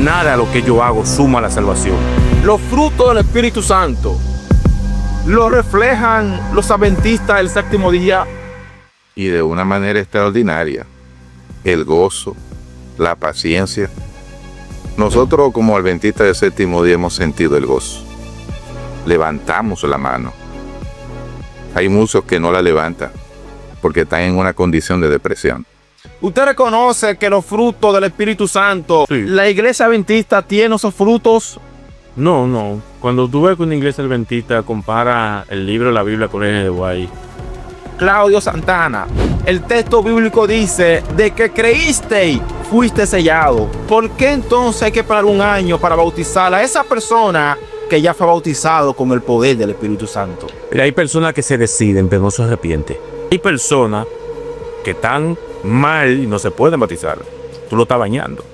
nada de lo que yo hago suma a la salvación. Los frutos del Espíritu Santo lo reflejan los adventistas del séptimo día. Y de una manera extraordinaria, el gozo, la paciencia. Nosotros como adventistas del séptimo día hemos sentido el gozo. Levantamos la mano. Hay muchos que no la levantan porque están en una condición de depresión. Usted reconoce que los frutos del Espíritu Santo, Sí. la iglesia adventista tiene esos frutos. No. Cuando tú ves que una iglesia adventista compara el libro de la Biblia con el de White, Claudio Santana, el texto bíblico dice de que creísteis, fuiste sellado. ¿Por qué entonces hay que esperar un año para bautizar a esa persona que ya fue bautizado con el poder del Espíritu Santo? Mira, hay personas que se deciden pero no se arrepienten. Hay personas que están mal y no se pueden bautizar. Tú lo estás bañando.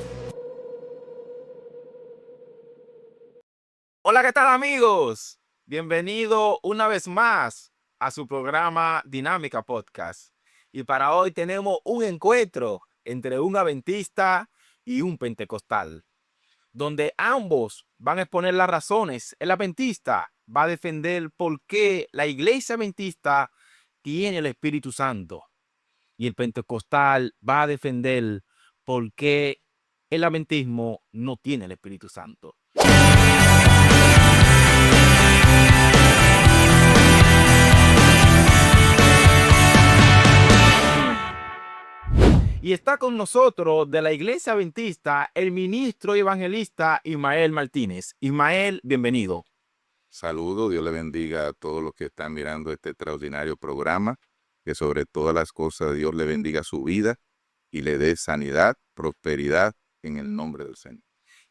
Hola, ¿qué tal, amigos? Bienvenido una vez más a su programa Dinámica Podcast. Y para hoy tenemos un encuentro entre un adventista y un pentecostal, donde ambos van a exponer las razones. El adventista va a defender por qué la iglesia adventista tiene el Espíritu Santo. Y el pentecostal va a defender por qué el adventismo no tiene el Espíritu Santo. Y está con nosotros de la iglesia adventista el ministro y evangelista Ismael Martínez. Ismael, bienvenido. Saludos, Dios le bendiga a todos los que están mirando este extraordinario programa. Que sobre todas las cosas Dios le bendiga su vida y le dé sanidad, prosperidad en el nombre del Señor.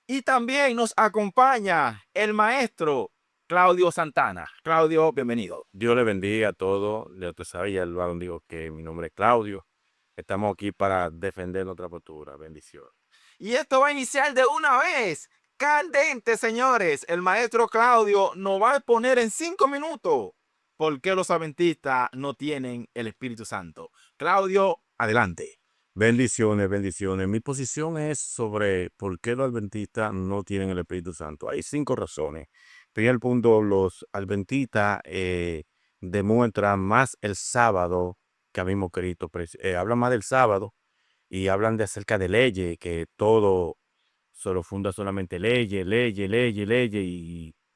Y también nos acompaña el maestro Claudio Santana. Claudio, bienvenido. Dios le bendiga a todos. Ya tú sabes, ya el varón dijo que mi nombre es Claudio. Estamos aquí para defender nuestra postura. Bendición. Y esto va a iniciar de una vez. Candente, señores. El maestro Claudio nos va a exponer en 5 minutos por qué los adventistas no tienen el Espíritu Santo. Claudio, adelante. Bendiciones. Mi posición es sobre por qué los adventistas no tienen el Espíritu Santo. Hay 5 razones. Primer punto, los adventistas demuestran más el sábado que a mismo Cristo. Hablan más del sábado y hablan de acerca de leyes, que todo se lo funda solamente leyes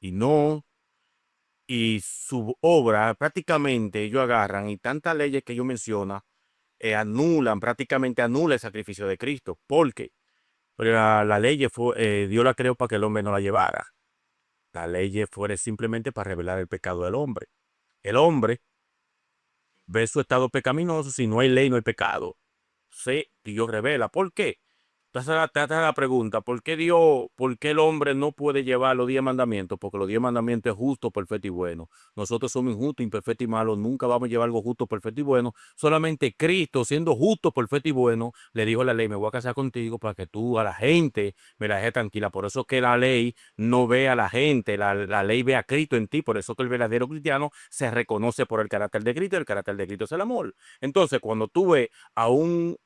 y no. Y su obra prácticamente ellos agarran y tantas leyes que ellos mencionan prácticamente anula el sacrificio de Cristo. ¿Por qué? Porque la ley Dios la creó para que el hombre no la llevara. La ley fue simplemente para revelar el pecado del hombre. El hombre ve su estado pecaminoso. Si no hay ley, no hay pecado. Sí, Dios revela. ¿Por qué? Te hace la pregunta, ¿por qué el hombre no puede llevar los 10 mandamientos? Porque los 10 mandamientos es justo, perfecto y bueno. Nosotros somos injustos, imperfectos y malos. Nunca vamos a llevar algo justo, perfecto y bueno. Solamente Cristo, siendo justo, perfecto y bueno, le dijo a la ley, me voy a casar contigo para que tú a la gente me la dejes tranquila. Por eso que la ley no ve a la gente, la ley ve a Cristo en ti. Por eso que el verdadero cristiano se reconoce por el carácter de Cristo. El carácter de Cristo es el amor. Entonces, cuando tú ves a un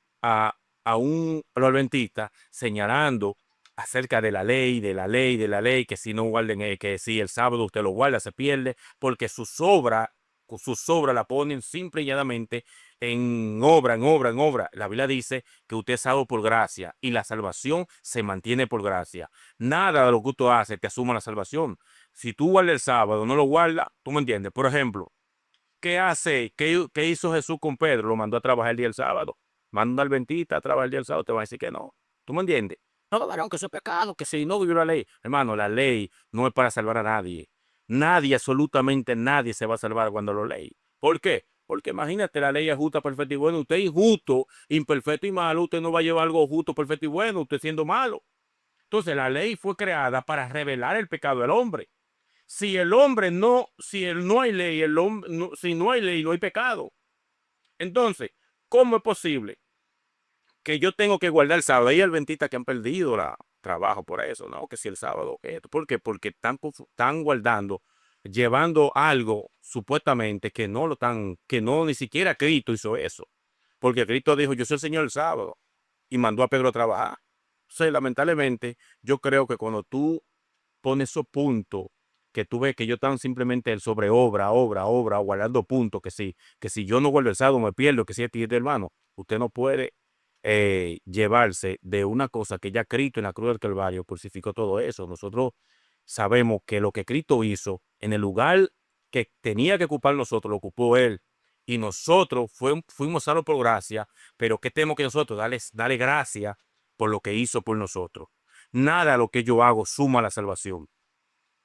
adventista señalando acerca de la ley, que si no guarden, que si el sábado usted lo guarda, se pierde, porque sus obras la ponen simple y llanamente en obra. La Biblia dice que usted es salvo por gracia y la salvación se mantiene por gracia. Nada de lo que usted hace te asuma la salvación. Si tú guardas el sábado, no lo guardas, tú me entiendes. Por ejemplo, ¿Qué hizo Jesús con Pedro? Lo mandó a trabajar el día del sábado. Manda al adventista a trabajar el día del sábado, te va a decir que no. ¿Tú me entiendes? No, varón, que eso es pecado, que si no vivió la ley. Hermano, la ley no es para salvar a nadie. Nadie, absolutamente nadie se va a salvar cuando lo lee. ¿Por qué? Porque imagínate, la ley es justa, perfecta y buena. Usted es injusto, imperfecto y malo. Usted no va a llevar algo justo, perfecto y bueno, usted siendo malo. Entonces, la ley fue creada para revelar el pecado del hombre. Si no hay ley, si no hay ley, no hay pecado. Entonces, ¿cómo es posible que yo tengo que guardar el sábado? Hay adventistas que han perdido trabajo por eso, ¿no? Que si el sábado, ¿qué? ¿Por qué? Porque están guardando, llevando algo supuestamente que no ni siquiera Cristo hizo eso. Porque Cristo dijo, yo soy el Señor el sábado y mandó a Pedro a trabajar. Entonces, lamentablemente, yo creo que cuando tú pones esos puntos, que tú ves que ellos están simplemente el sobre obra, guardando puntos, que si yo no vuelvo el sábado me pierdo, que si es hermano, usted no puede llevarse de una cosa que ya Cristo en la cruz del Calvario crucificó todo eso. Nosotros sabemos que lo que Cristo hizo en el lugar que tenía que ocupar nosotros, lo ocupó Él. Y nosotros fuimos salvos por gracia, pero ¿qué tenemos que nosotros? Darle gracias por lo que hizo por nosotros. Nada de lo que yo hago suma a la salvación.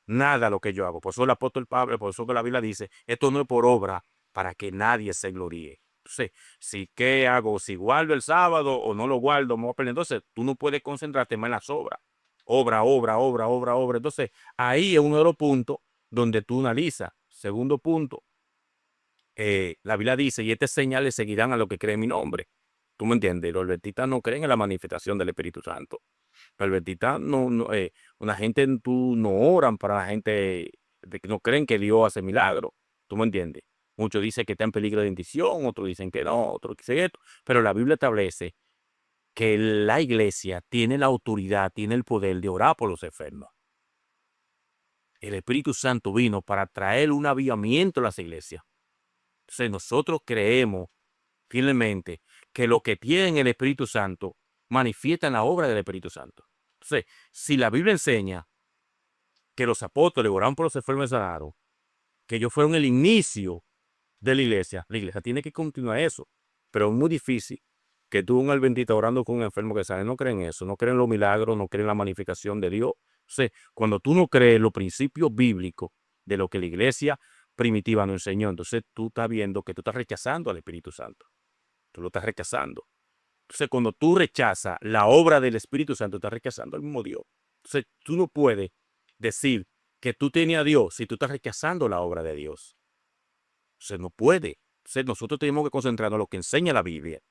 Nada de lo que yo hago. Por eso el apóstol Pablo, por eso que la Biblia dice, esto no es por obra para que nadie se gloríe. Entonces, si qué hago, si guardo el sábado o no lo guardo, me voy a perder. Entonces, tú no puedes concentrarte más en las obras. Obra. Entonces, ahí es uno de los puntos donde tú analizas. Segundo punto, la Biblia dice, y estas señales seguirán a los que creen en mi nombre. ¿Tú me entiendes? Los adventistas no creen en la manifestación del Espíritu Santo. Los adventistas una gente no oran para la gente de que no creen que Dios hace milagros. ¿Tú me entiendes? Muchos dicen que está en peligro de bendición, otros dicen que no, otros dicen esto. Pero la Biblia establece que la iglesia tiene la autoridad, tiene el poder de orar por los enfermos. El Espíritu Santo vino para traer un avivamiento a las iglesias. Entonces nosotros creemos firmemente que lo que tiene el Espíritu Santo manifiesta en la obra del Espíritu Santo. Entonces, si la Biblia enseña que los apóstoles oraron por los enfermos y sanaron, que ellos fueron el inicio de la iglesia tiene que continuar eso. Pero es muy difícil que tú, un adventista, orando con un enfermo que sane, no creen eso, no creen los milagros, no creen la magnificación de Dios. Entonces, cuando tú no crees los principios bíblicos de lo que la iglesia primitiva nos enseñó, entonces tú estás viendo que tú estás rechazando al Espíritu Santo. Tú lo estás rechazando. Entonces, cuando tú rechazas la obra del Espíritu Santo, estás rechazando al mismo Dios. Entonces, tú no puedes decir que tú tienes a Dios si tú estás rechazando la obra de Dios. Entonces, no puede. Entonces, nosotros tenemos que concentrarnos en lo que enseña la Biblia,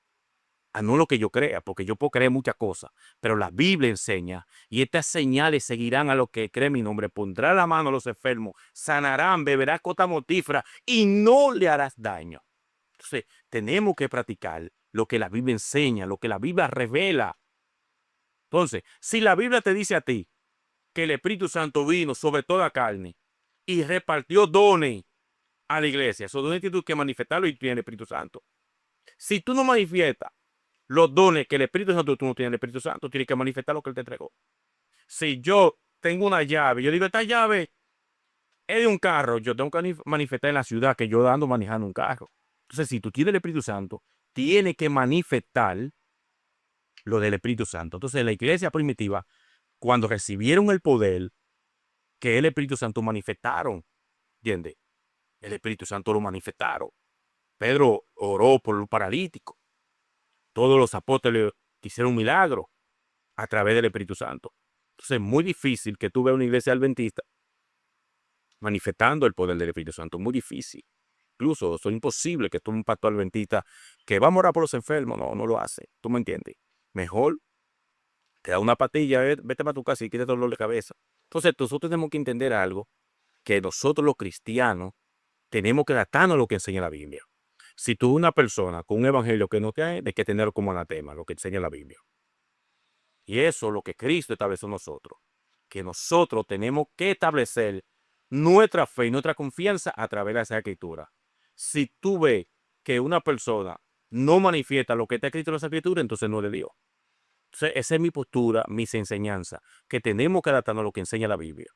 a no lo que yo crea, porque yo puedo creer muchas cosas, pero la Biblia enseña, y estas señales seguirán a los que creen mi nombre, pondrá la mano a los enfermos, sanarán, beberá cota mortífera y no le harás daño. Entonces, tenemos que practicar lo que la Biblia enseña, lo que la Biblia revela. Entonces, si la Biblia te dice a ti que el Espíritu Santo vino sobre toda carne y repartió dones a la iglesia, esos dones tienes que manifestarlo y tiene el Espíritu Santo. Si tú no manifiestas los dones que el Espíritu Santo, tú no tienes el Espíritu Santo, tienes que manifestar lo que Él te entregó. Si yo tengo una llave, yo digo, esta llave es de un carro, yo tengo que manifestar en la ciudad que yo ando manejando un carro. Entonces, si tú tienes el Espíritu Santo, tienes que manifestar lo del Espíritu Santo. Entonces, la iglesia primitiva, cuando recibieron el poder que el Espíritu Santo manifestaron, ¿entiendes? El Espíritu Santo lo manifestaron. Pedro oró por los paralíticos. Todos los apóstoles hicieron un milagro a través del Espíritu Santo. Entonces, es muy difícil que tú veas una iglesia adventista manifestando el poder del Espíritu Santo. Muy difícil. Incluso es imposible que tú un pastor adventista que vamos a orar por los enfermos, no lo hace. ¿Tú me entiendes? Mejor te da una patilla, vete para tu casa y quítate el dolor de cabeza. Entonces, nosotros tenemos que entender algo, que nosotros los cristianos tenemos que adaptarnos a lo que enseña la Biblia. Si tú una persona con un evangelio que no te hay, hay que tener como anatema lo que enseña la Biblia. Y eso es lo que Cristo estableció en nosotros. Que nosotros tenemos que establecer nuestra fe y nuestra confianza a través de esa escritura. Si tú ves que una persona no manifiesta lo que está escrito en esa escritura, entonces no es de Dios. Entonces, esa es mi postura, mis enseñanzas, que tenemos que adaptarnos a lo que enseña la Biblia.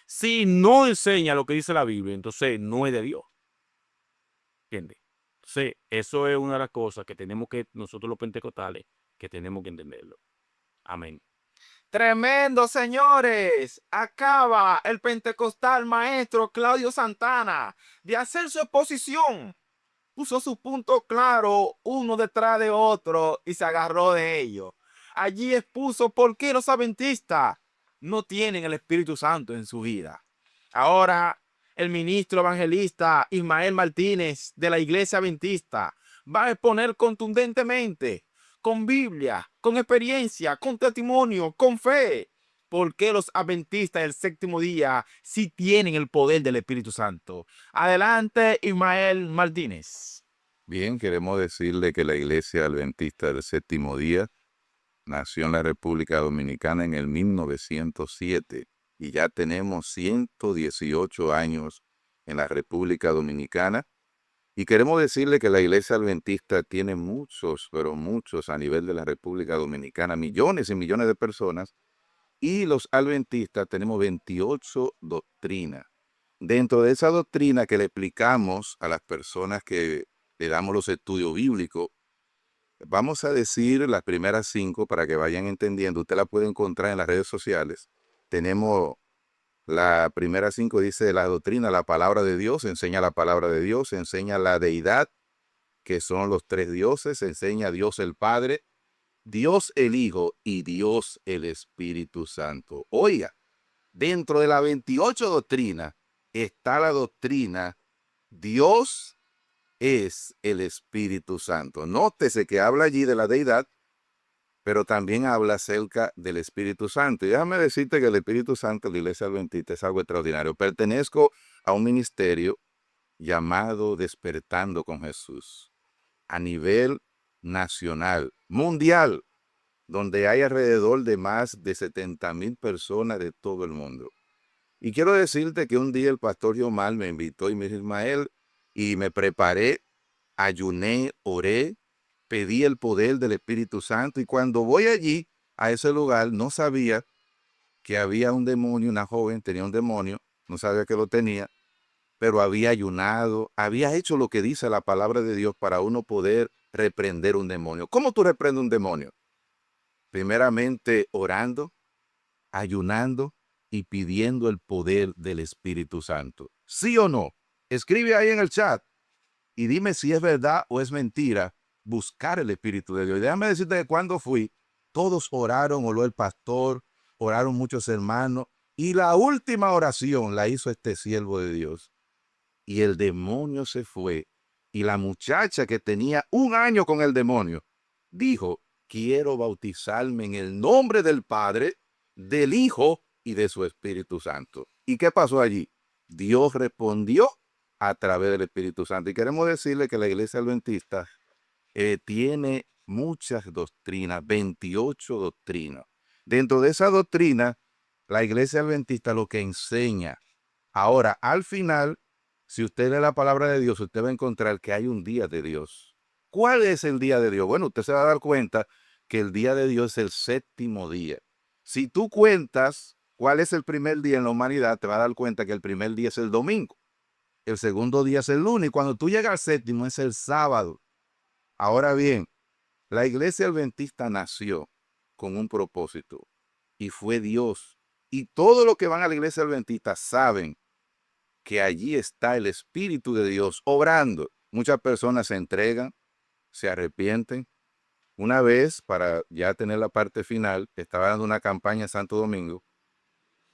Si no enseña lo que dice la Biblia, entonces no es de Dios. ¿Entiendes? Entonces, eso es una de las cosas que tenemos que, nosotros los pentecostales, que tenemos que entenderlo. Amén. Tremendo, señores. Acaba el pentecostal maestro Claudio Santana de hacer su exposición. Puso sus puntos claros uno detrás de otro y se agarró de ellos. Allí expuso por qué los adventistas no tienen el Espíritu Santo en su vida. Ahora, el ministro evangelista Ismael Martínez de la Iglesia Adventista va a exponer contundentemente, con Biblia, con experiencia, con testimonio, con fe, por qué los adventistas del séptimo día sí tienen el poder del Espíritu Santo. Adelante, Ismael Martínez. Bien, queremos decirle que la Iglesia Adventista del Séptimo Día nació en la República Dominicana en el 1907 y ya tenemos 118 años en la República Dominicana. Y queremos decirle que la Iglesia Adventista tiene muchos, pero muchos a nivel de la República Dominicana, millones y millones de personas, y los adventistas tenemos 28 doctrinas. Dentro de esa doctrina que le explicamos a las personas que le damos los estudios bíblicos, vamos a decir las primeras 5 para que vayan entendiendo. Usted la puede encontrar en las redes sociales. Tenemos la primera 5, dice la doctrina, la palabra de Dios, enseña la palabra de Dios, enseña la deidad, que son los 3 dioses, enseña a Dios el Padre, Dios el Hijo y Dios el Espíritu Santo. Oiga, dentro de las 28 doctrinas está la doctrina Dios es el Espíritu Santo. Nótese que habla allí de la deidad, pero también habla acerca del Espíritu Santo. Y déjame decirte que el Espíritu Santo de la Iglesia Adventista es algo extraordinario. Pertenezco a un ministerio llamado Despertando con Jesús, a nivel nacional, mundial, donde hay alrededor de más de 70,000 personas de todo el mundo. Y quiero decirte que un día el pastor Yomar me invitó y me dijo, Ismael, y me preparé, ayuné, oré, pedí el poder del Espíritu Santo, y cuando voy allí, a ese lugar, no sabía que había un demonio, una joven tenía un demonio, no sabía que lo tenía, pero había ayunado, había hecho lo que dice la palabra de Dios para uno poder reprender un demonio. ¿Cómo tú reprendes un demonio? Primeramente orando, ayunando y pidiendo el poder del Espíritu Santo. ¿Sí o no? Escribe ahí en el chat y dime si es verdad o es mentira buscar el Espíritu de Dios. Y déjame decirte que cuando fui, todos oraron, oró el pastor, oraron muchos hermanos, y la última oración la hizo este siervo de Dios. Y el demonio se fue, y la muchacha que tenía 1 año con el demonio, dijo, quiero bautizarme en el nombre del Padre, del Hijo y de su Espíritu Santo. ¿Y qué pasó allí? Dios respondió a través del Espíritu Santo. Y queremos decirle que la Iglesia Adventista tiene muchas doctrinas, 28 doctrinas. Dentro de esa doctrina, la Iglesia Adventista lo que enseña. Ahora, al final, si usted lee la palabra de Dios, usted va a encontrar que hay un día de Dios. ¿Cuál es el día de Dios? Bueno, usted se va a dar cuenta que el día de Dios es el 7º día. Si tú cuentas cuál es el primer día en la humanidad, te vas a dar cuenta que el primer día es el domingo. El segundo día es el lunes. Y cuando tú llegas al 7º es el sábado. Ahora bien, la Iglesia Adventista nació con un propósito y fue Dios. Y todos los que van a la Iglesia Adventista saben que allí está el Espíritu de Dios obrando. Muchas personas se entregan, se arrepienten. Una vez, para ya tener la parte final, estaba dando una campaña en Santo Domingo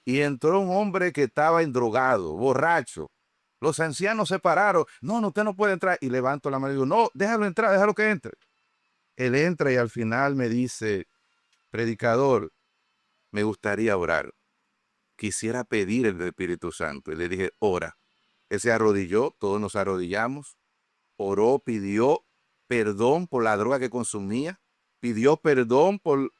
y entró un hombre que estaba endrogado, borracho. Los ancianos se pararon. No, usted no puede entrar. Y levanto la mano y digo, no, déjalo entrar, déjalo que entre. Él entra y al final me dice, predicador, me gustaría orar. Quisiera pedir el Espíritu Santo. Y le dije, ora. Él se arrodilló, todos nos arrodillamos, oró, pidió perdón por la droga que consumía, pidió perdón por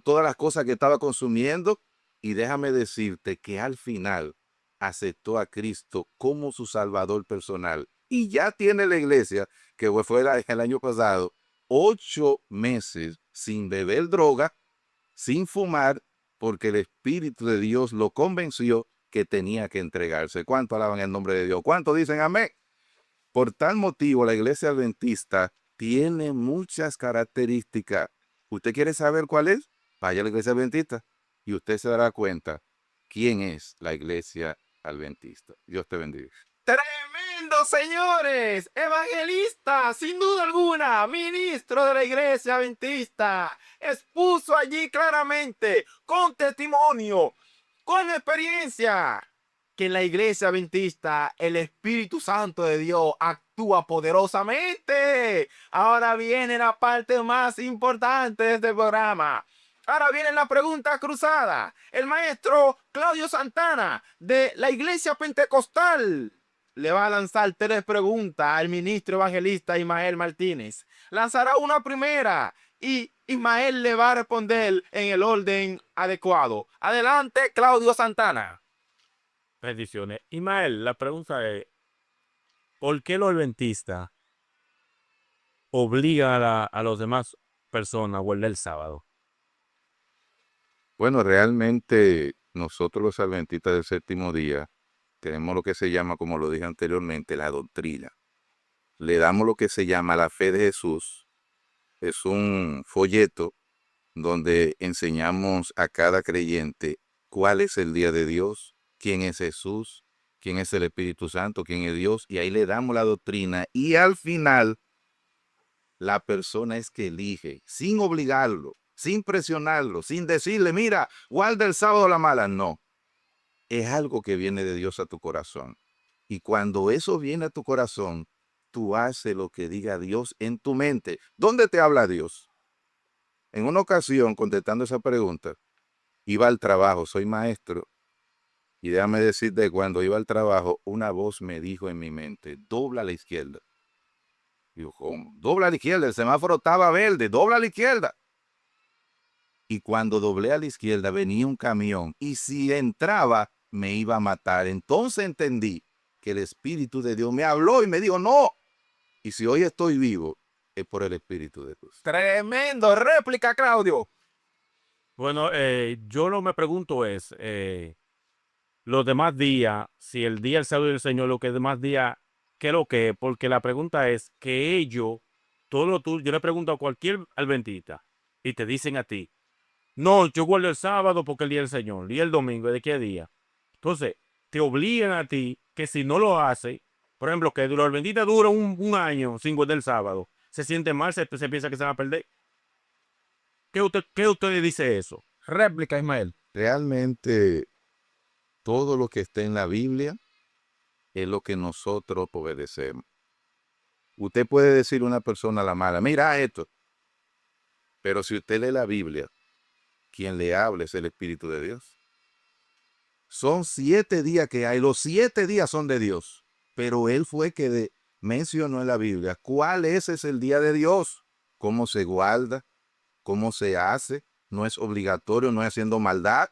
todas las cosas que estaba consumiendo, y déjame decirte que al final aceptó a Cristo como su Salvador personal. Y ya tiene la iglesia, que fue el año pasado, 8 meses sin beber droga, sin fumar, porque el Espíritu de Dios lo convenció que tenía que entregarse. ¿Cuánto alaban el nombre de Dios? ¿Cuánto dicen amén? Por tal motivo, la Iglesia Adventista tiene muchas características. ¿Usted quiere saber cuál es? Vaya a la Iglesia Adventista y usted se dará cuenta quién es la Iglesia Adventista. Dios te bendiga. Tremendo, señores. Evangelista, sin duda alguna, ministro de la Iglesia Adventista, expuso allí claramente, con testimonio, con experiencia, que en la Iglesia Adventista el Espíritu Santo de Dios actúa poderosamente. Ahora viene la parte más importante de este programa. Ahora viene la pregunta cruzada. El maestro Claudio Santana de la Iglesia Pentecostal le va a lanzar 3 preguntas al ministro evangelista Ismael Martínez. Lanzará una primera y Ismael le va a responder en el orden adecuado. Adelante, Claudio Santana. Bendiciones. Ismael, la pregunta es, ¿por qué los adventistas obligan a los demás personas a guardar el sábado? Bueno, realmente nosotros los adventistas del séptimo día tenemos lo que se llama, como lo dije anteriormente, la doctrina. Le damos lo que se llama la fe de Jesús. Es un folleto donde enseñamos a cada creyente cuál es el día de Dios, quién es Jesús, quién es el Espíritu Santo, quién es Dios, y ahí le damos la doctrina y al final la persona es que elige, sin obligarlo, sin presionarlo, sin decirle, mira, guarda el sábado la mala. No, es algo que viene de Dios a tu corazón. Y cuando eso viene a tu corazón, tú haces lo que diga Dios en tu mente. ¿Dónde te habla Dios? En una ocasión, contestando esa pregunta, iba al trabajo, soy maestro, y déjame decirte, cuando iba al trabajo, una voz me dijo en mi mente, dobla a la izquierda. Digo, ¿cómo? Dobla a la izquierda, el semáforo estaba verde, dobla a la izquierda. Y cuando doblé a la izquierda venía un camión, y si entraba me iba a matar. Entonces entendí que el Espíritu de Dios me habló y me dijo, no. Y si hoy estoy vivo, es por el Espíritu de Dios. Tremendo réplica, Claudio. Bueno, yo lo me pregunto es, los demás días, si el día del sábado del Señor, lo que demás días, ¿qué es lo que es? Porque la pregunta es que ellos, yo le pregunto a cualquier adventista y te dicen a ti, no, yo guardo el sábado porque es el día del Señor, y el domingo, ¿de qué día? Entonces, te obligan a ti que si no lo haces, por ejemplo, que los adventistas duran un año sin guardar el sábado, se siente mal, se piensa que se van a perder. ¿Qué usted dice eso? Réplica, Ismael. Realmente todo lo que está en la Biblia es lo que nosotros obedecemos. Usted puede decir a una persona a la mala, mira esto, pero si usted lee la Biblia, quien le habla es el Espíritu de Dios. Son 7 días que hay, los 7 días son de Dios, pero Él fue que mencionó en la Biblia cuál es el día de Dios, cómo se guarda, cómo se hace, no es obligatorio, no es haciendo maldad.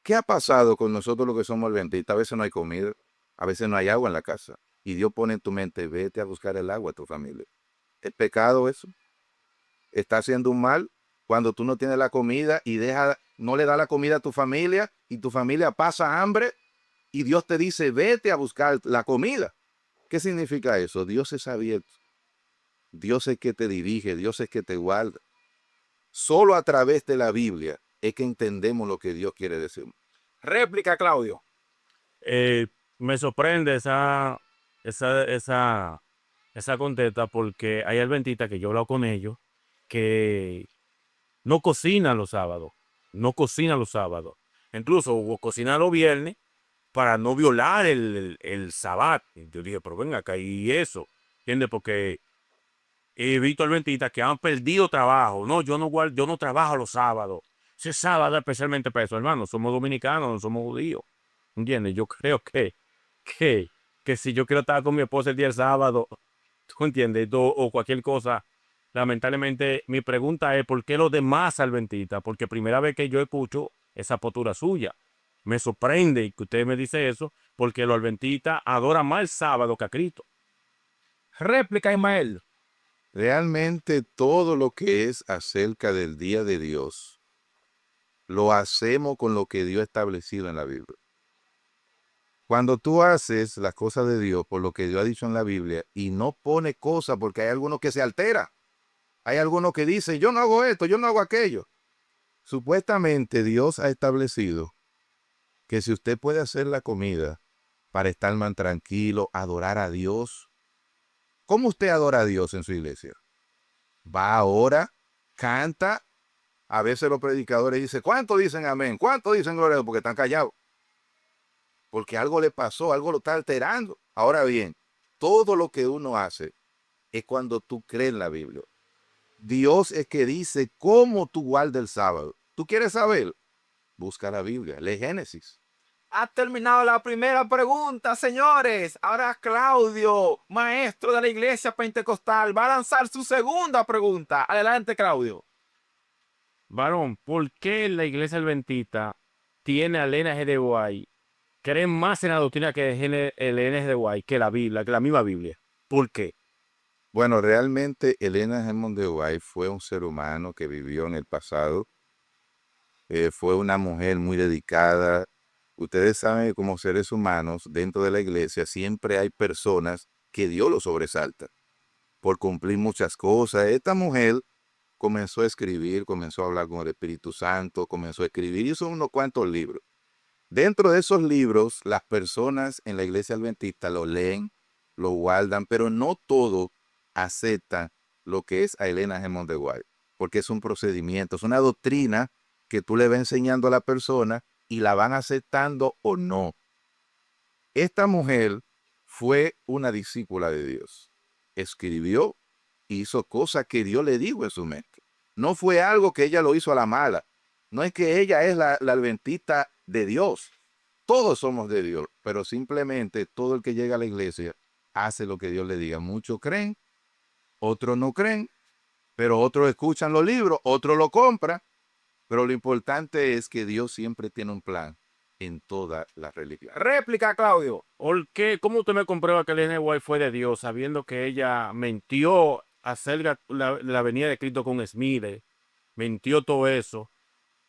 ¿Qué ha pasado con nosotros los que somos adventistas? A veces no hay comida, a veces no hay agua en la casa, y Dios pone en tu mente, vete a buscar el agua a tu familia. ¿Es pecado eso? ¿Está haciendo un mal cuando tú no tienes la comida y no le das la comida a tu familia y tu familia pasa hambre y Dios te dice, vete a buscar la comida? ¿Qué significa eso? Dios es abierto. Dios es que te dirige, Dios es que te guarda. Solo a través de la Biblia es que entendemos lo que Dios quiere decir. Réplica, Claudio. Me sorprende esa contesta porque hay adventistas que yo he hablado con ellos que no cocinan los sábados, no cocinan los sábados. Incluso cocinan los viernes para no violar el sabbat. Y yo dije, pero venga acá, y eso, ¿entiendes? Porque he visto adventistas que han perdido trabajo. No, yo no trabajo los sábados. Ese sábado especialmente para eso, hermano. Somos dominicanos, no somos judíos. ¿Entiendes? Yo creo que, que si yo quiero estar con mi esposa el día del sábado, ¿tú entiendes? O cualquier cosa. Lamentablemente, mi pregunta es, ¿por qué los demás adventistas? Porque primera vez que yo escucho esa postura suya. Me sorprende que usted me dice eso, porque los adventistas adoran más el sábado que a Cristo. Réplica, Ismael. Realmente todo lo que es acerca del día de Dios, lo hacemos con lo que Dios ha establecido en la Biblia. Cuando tú haces las cosas de Dios por lo que Dios ha dicho en la Biblia y no pone cosas, porque hay algunos que se altera, hay algunos que dicen, yo no hago esto, yo no hago aquello. Supuestamente Dios ha establecido que si usted puede hacer la comida para estar más tranquilo, adorar a Dios, ¿cómo usted adora a Dios en su iglesia? Va ahora, canta, a veces los predicadores dicen, ¿cuántos dicen amén? ¿Cuántos dicen gloria a Dios? Porque están callados. Porque algo le pasó, algo lo está alterando. Ahora bien, todo lo que uno hace es cuando tú crees en la Biblia. Dios es que dice cómo tú guardas el sábado. ¿Tú quieres saber? Busca la Biblia, lee Génesis. Ha terminado la primera pregunta, señores. Ahora Claudio, maestro de la iglesia pentecostal, va a lanzar su segunda pregunta. Adelante, Claudio. Varón, ¿por qué la iglesia adventista tiene a Elena G. de White? Creen más en la doctrina que Elena G. de White que la Biblia, que la misma Biblia. ¿Por qué? Bueno, realmente Elena Hammond de White fue un ser humano que vivió en el pasado. Fue una mujer muy dedicada. Ustedes saben que como seres humanos dentro de la iglesia siempre hay personas que Dios los sobresalta por cumplir muchas cosas. Esta mujer comenzó a escribir, comenzó a hablar con el Espíritu Santo, comenzó a escribir, hizo unos cuantos libros. Dentro de esos libros, las personas en la iglesia adventista lo leen, lo guardan, pero no todo aceptan lo que es a Elena Hammond de White, porque es un procedimiento, es una doctrina que tú le vas enseñando a la persona y la van aceptando o no. Esta mujer fue una discípula de Dios. Escribió, hizo cosas que Dios le dijo en su mente. No fue algo que ella lo hizo a la mala. No es que ella es la adventista de Dios. Todos somos de Dios, pero simplemente todo el que llega a la iglesia hace lo que Dios le diga. Muchos creen, otros no creen, pero otros escuchan los libros, otros lo compran. Pero lo importante es que Dios siempre tiene un plan en toda la religión. Réplica, Claudio. ¿Por qué? ¿Cómo usted me comprueba que Elena G. de White fue de Dios, sabiendo que ella mintió acerca la venida de Cristo con Smith, mintió todo eso,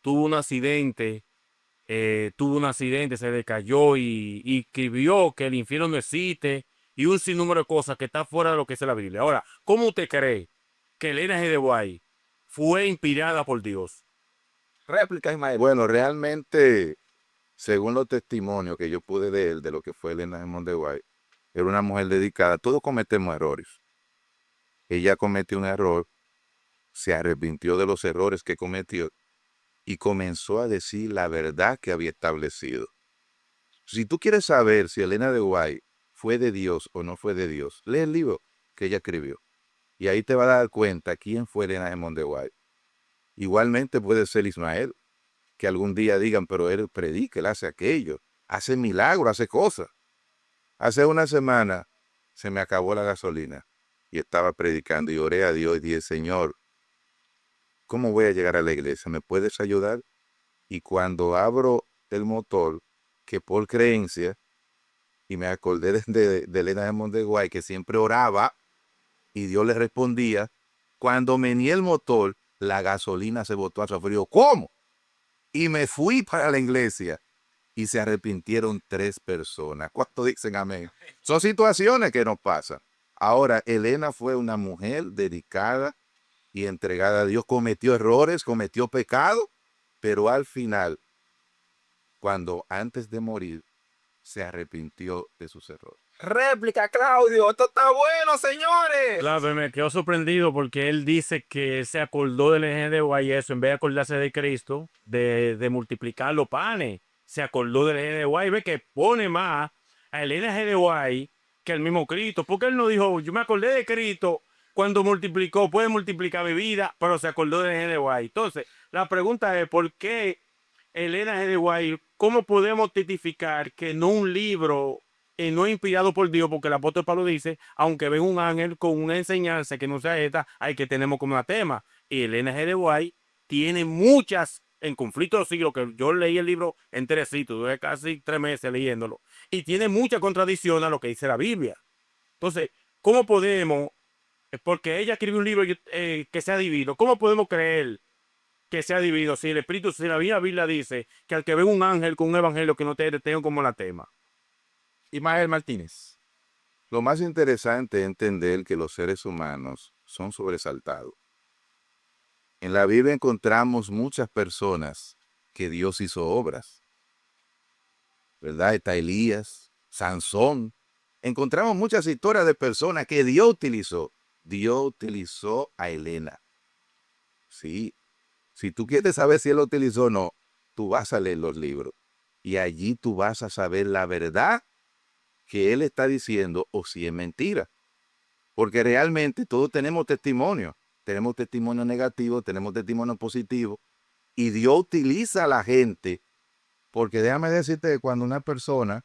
tuvo un accidente, se le cayó y escribió que el infierno no existe y un sinnúmero de cosas que está fuera de lo que es la Biblia? Ahora, ¿cómo usted cree que Elena G. de White fue inspirada por Dios? Réplica, Ismael. Bueno, realmente, según los testimonios que yo pude leer de lo que fue Elena Hammond de White, era una mujer dedicada. Todos cometemos errores. Ella cometió un error, se arrepintió de los errores que cometió y comenzó a decir la verdad que había establecido. Si tú quieres saber si Elena de White fue de Dios o no fue de Dios, lee el libro que ella escribió. Y ahí te vas a dar cuenta quién fue Elena Hammond de White. Igualmente puede ser Ismael, que algún día digan, pero él predica, él hace aquello, hace milagros, hace cosas. Hace una semana se me acabó la gasolina y estaba predicando y oré a Dios y dije, Señor, ¿cómo voy a llegar a la iglesia? ¿Me puedes ayudar? Y cuando abro el motor, que por creencia, y me acordé de Elena Hammond de White, que siempre oraba y Dios le respondía, cuando meneé el motor, la gasolina se botó a frío. ¿Cómo? Y me fui para la iglesia y se arrepintieron 3 personas. ¿Cuánto dicen amén? Son situaciones que nos pasan. Ahora, Elena fue una mujer dedicada y entregada a Dios. Cometió errores, cometió pecado, pero al final, cuando antes de morir, se arrepintió de sus errores. Réplica, Claudio. Esto está bueno, señores. Claro, me quedó sorprendido porque él dice que él se acordó del Elena G. de White y eso, en vez de acordarse de Cristo, de multiplicar los panes, se acordó del Elena G. de White. Ve que pone más a Elena G. de White que el mismo Cristo, porque él no dijo, yo me acordé de Cristo cuando multiplicó, puede multiplicar mi vida, pero se acordó de Elena G. de White. Entonces, la pregunta es, ¿por qué Elena G. de White? ¿Cómo podemos testificar que no un libro no inspirado por Dios? Porque el apóstol Pablo dice, aunque ven un ángel con una enseñanza que no sea esta, hay que tenemos como tema. Y Elena G. de White tiene muchas en conflicto de los siglos, que yo leí el libro enterecito, duré casi 3 meses leyéndolo, y tiene mucha contradicción a lo que dice la Biblia. Entonces, ¿cómo podemos, porque ella escribió un libro que sea divino, cómo podemos creer que sea divino si el Espíritu, si la Biblia dice que al que ve un ángel con un evangelio que no te tengo como la tema? Ismael Martínez. Lo más interesante es entender que los seres humanos son sobresaltados. En la Biblia encontramos muchas personas que Dios hizo obras, ¿verdad? Está Elías, Sansón. Encontramos muchas historias de personas que Dios utilizó. Dios utilizó a Elena. Sí, si tú quieres saber si él lo utilizó o no, tú vas a leer los libros. Y allí tú vas a saber la verdad que él está diciendo o si es mentira. Porque realmente todos tenemos testimonio. Tenemos testimonio negativo, tenemos testimonio positivo. Y Dios utiliza a la gente Porque déjame decirte que cuando una persona,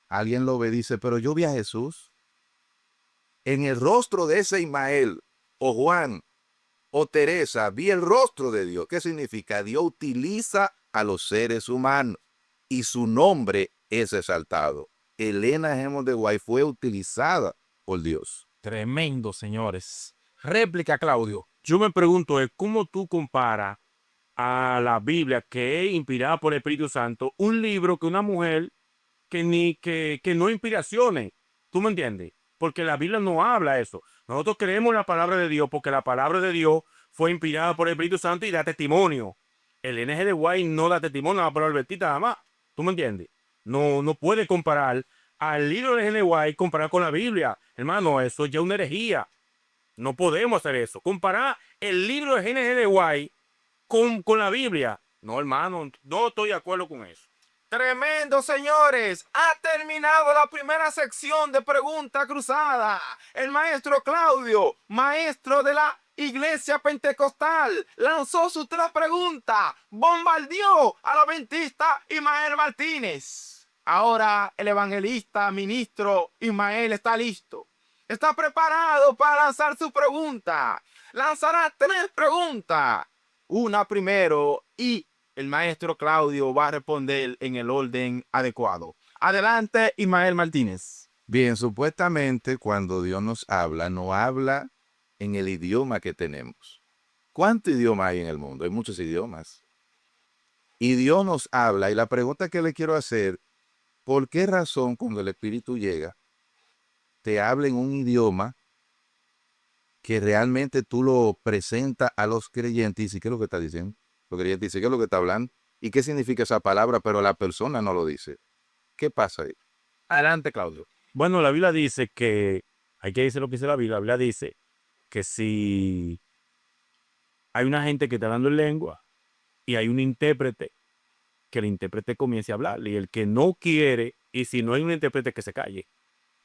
alguien lo ve, dice, pero yo vi a Jesús en el rostro de ese Ismael o Juan o Teresa, vi el rostro de Dios. ¿Qué significa? Dios utiliza a los seres humanos y su nombre es exaltado. Elena G. de Guay fue utilizada por Dios. Tremendo, señores. Réplica, Claudio. Yo me pregunto, ¿cómo tú comparas a la Biblia, que es inspirada por el Espíritu Santo, un libro que una mujer que no inspiraciones? ¿Tú me entiendes? Porque la Biblia no habla eso. Nosotros creemos en la palabra de Dios porque la palabra de Dios fue inspirada por el Espíritu Santo y da testimonio. El NG de Guay no da testimonio, la palabra Albertita nada más. ¿Tú me entiendes? No puede comparar al libro de NG de Guay comparar con la Biblia. Hermano, eso ya es una herejía. No podemos hacer eso. Comparar el libro de NG de Guay con la Biblia. No, hermano, no estoy de acuerdo con eso. Tremendo, señores. Ha terminado la primera sección de Pregunta Cruzada. El maestro Claudio, maestro de la Iglesia Pentecostal, lanzó sus 3 preguntas. Bombardeó al adventista Ismael Martínez. Ahora el evangelista, ministro Ismael está listo. Está preparado para lanzar su pregunta. Lanzará 3 preguntas. Una primero y el maestro Claudio va a responder en el orden adecuado. Adelante, Ismael Martínez. Bien, supuestamente cuando Dios nos habla, no habla en el idioma que tenemos. ¿Cuántos idiomas hay en el mundo? Hay muchos idiomas. Y Dios nos habla, y la pregunta que le quiero hacer, ¿por qué razón cuando el Espíritu llega, te habla en un idioma que realmente tú lo presentas a los creyentes? Y dice, ¿qué es lo que está diciendo? Los creyentes dicen, ¿qué es lo que está hablando? ¿Y qué significa esa palabra? Pero la persona no lo dice. ¿Qué pasa ahí? Adelante, Claudio. Bueno, la Biblia dice que, hay que decir lo que dice la Biblia. La Biblia dice que si hay una gente que está hablando en lengua y hay un intérprete, que el intérprete comience a hablar. Y el que no quiere, y si no hay un intérprete, que se calle.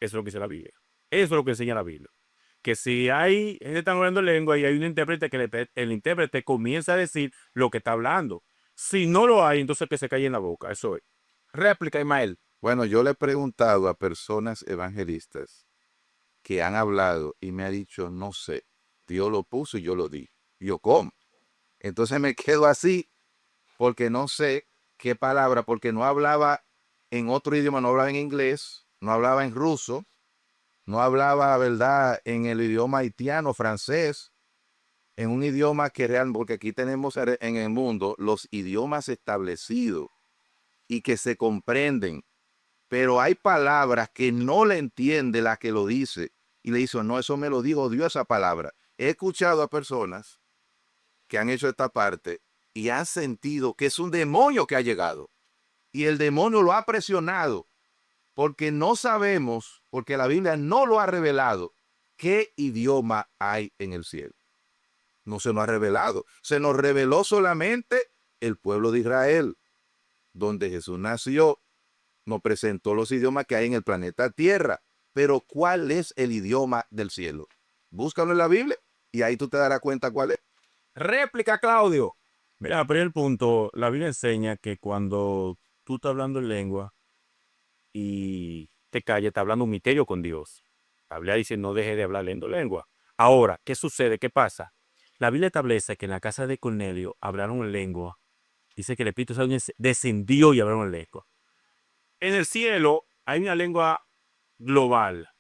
Eso es lo que dice la Biblia. Eso es lo que enseña la Biblia. Que si hay gente que está hablando en lengua y hay un intérprete, que el intérprete comienza a decir lo que está hablando. Si no lo hay, entonces que se calle en la boca. Eso es. Réplica, Ismael. Bueno, yo le he preguntado a personas evangelistas que han hablado y me ha dicho, no sé, Dios lo puso y yo lo di. Y yo, ¿cómo? Entonces me quedo así porque no sé qué palabra, porque no hablaba en otro idioma, no hablaba en inglés, no hablaba en ruso, no hablaba, ¿verdad?, en el idioma haitiano, francés, en un idioma que realmente, porque aquí tenemos en el mundo los idiomas establecidos y que se comprenden, pero hay palabras que no le entiende la que lo dice y le dice, no, eso me lo dijo Dios esa palabra. He escuchado a personas que han hecho esta parte y han sentido que es un demonio que ha llegado y el demonio lo ha presionado porque no sabemos, porque la Biblia no lo ha revelado, qué idioma hay en el cielo. No se nos ha revelado. Se nos reveló solamente el pueblo de Israel, donde Jesús nació. Nos presentó los idiomas que hay en el planeta Tierra. Pero ¿cuál es el idioma del cielo? Búscalo en la Biblia y ahí tú te darás cuenta cuál es. Réplica, Claudio. Mira, primer punto, la Biblia enseña que cuando tú estás hablando en lengua y te calles, estás hablando un misterio con Dios. La Biblia dice, no deje de hablar en lengua. Ahora, ¿qué sucede? ¿Qué pasa? La Biblia establece que en la casa de Cornelio hablaron en lengua. Dice que el Espíritu Santo descendió y hablaron en lengua. En el cielo hay una lengua global.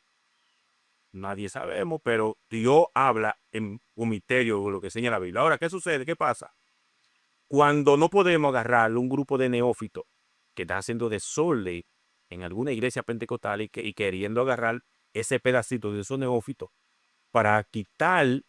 Nadie sabemos, pero Dios habla en un misterio, lo que enseña la Biblia. Ahora, ¿qué sucede? ¿Qué pasa? Cuando no podemos agarrar un grupo de neófitos que están haciendo desorden en alguna iglesia pentecostal y queriendo agarrar ese pedacito de esos neófitos para quitar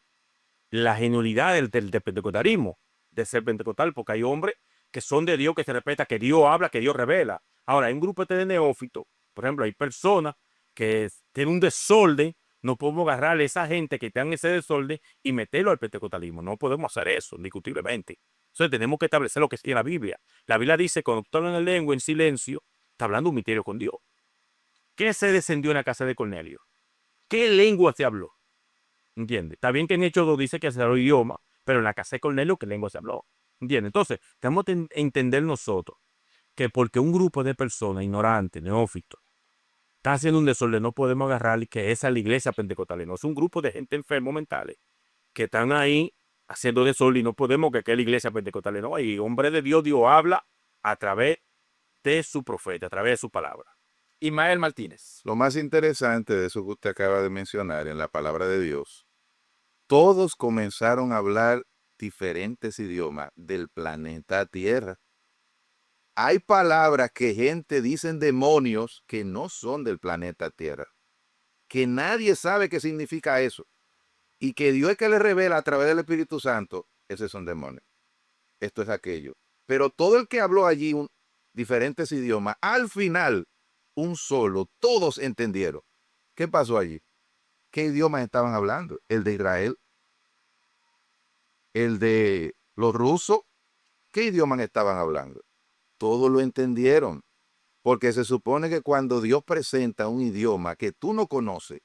la genuinidad del pentecostalismo, de ser pentecostal, porque hay hombres que son de Dios, que se respeta, que Dios habla, que Dios revela. Ahora, hay un grupo de neófitos, por ejemplo, hay personas que tienen un desorden. No podemos agarrar a esa gente que está en ese desorden y meterlo al pentecostalismo. No podemos hacer eso, indiscutiblemente. Entonces tenemos que establecer lo que sigue la Biblia. La Biblia dice que cuando tú hablas en la lengua en silencio, está hablando un misterio con Dios. ¿Qué se descendió en la casa de Cornelio? ¿Qué lengua se habló? ¿Entiendes? Está bien que en Hechos 2 dice que se habló idioma, pero en la casa de Cornelio, ¿qué lengua se habló? ¿Entiendes? Entonces, tenemos que entender nosotros que porque un grupo de personas ignorantes, neófitos, está haciendo un desorden, no podemos agarrar y que esa es la iglesia pentecostal. No, es un grupo de gente enfermos mentales que están ahí haciendo desorden y no podemos que es la iglesia pentecostal. No, y hombre de Dios, Dios habla a través de su profeta, a través de su palabra. Ismael Martínez. Lo más interesante de eso que usted acaba de mencionar en la palabra de Dios, todos comenzaron a hablar diferentes idiomas del planeta Tierra. Hay palabras que gente dicen demonios que no son del planeta Tierra, que nadie sabe qué significa eso, y que Dios es que le revela a través del Espíritu Santo, esos son demonios. Esto es aquello. Pero todo el que habló allí diferentes idiomas, al final, un solo, todos entendieron. ¿Qué pasó allí? ¿Qué idiomas estaban hablando? El de Israel, el de los rusos, ¿qué idiomas estaban hablando? Todos lo entendieron, porque se supone que cuando Dios presenta un idioma que tú no conoces,